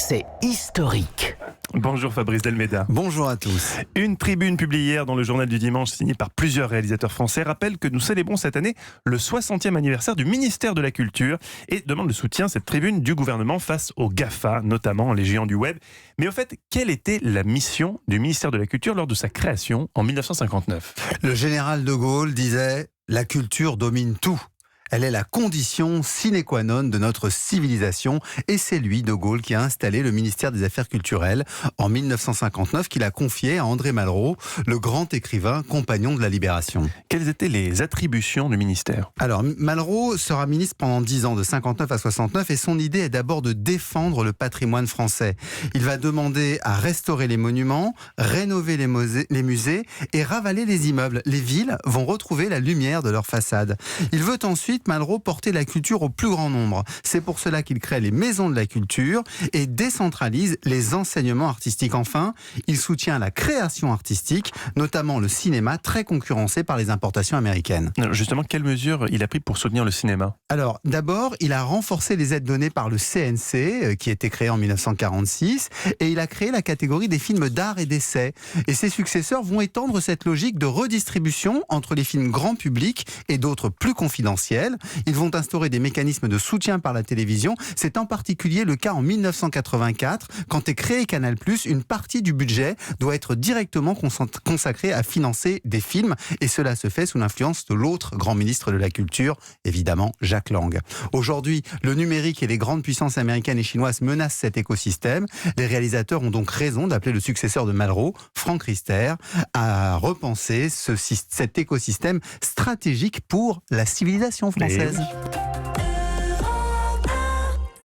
c'est historique. Bonjour Fabrice Delmeda. Bonjour à tous. Une tribune publiée hier dans le journal du dimanche signée par plusieurs réalisateurs français rappelle que nous célébrons cette année le 60e anniversaire du ministère de la Culture et demande le soutien, cette tribune, du gouvernement face aux GAFA, notamment les géants du web. Mais au fait, quelle était la mission du ministère de la Culture lors de sa création en 1959 ? Le général de Gaulle disait « La culture domine tout ». Elle est la condition sine qua non de notre civilisation et c'est lui, de Gaulle, qui a installé le ministère des Affaires culturelles en 1959, qu'il a confié à André Malraux, le grand écrivain compagnon de la Libération. Quelles étaient les attributions du ministère ? Alors, Malraux sera ministre pendant 10 ans, de 59 à 69, et son idée est d'abord de défendre le patrimoine français. Il va demander à restaurer les monuments, rénover les musées et ravaler les immeubles. Les villes vont retrouver la lumière de leurs façades. Il veut ensuite, Malraux, porter la culture au plus grand nombre. C'est pour cela qu'il crée les maisons de la culture et décentralise les enseignements artistiques. Enfin, il soutient la création artistique, notamment le cinéma, très concurrencé par les importations américaines. Justement, quelles mesures il a pris pour soutenir le cinéma ? Alors, d'abord, il a renforcé les aides données par le CNC, qui a été créé en 1946, et il a créé la catégorie des films d'art et d'essai. Et ses successeurs vont étendre cette logique de redistribution entre les films grand public et d'autres plus confidentiels. Ils vont instaurer des mécanismes de soutien par la télévision. C'est en particulier le cas en 1984, quand est créé Canal+, une partie du budget doit être directement consacrée à financer des films, et cela se fait sous l'influence de l'autre grand ministre de la Culture, évidemment Jack Lang. Aujourd'hui, le numérique et les grandes puissances américaines et chinoises menacent cet écosystème. Les réalisateurs ont donc raison d'appeler le successeur de Malraux, Franck Riester, à repenser cet écosystème stratégique pour la civilisation française.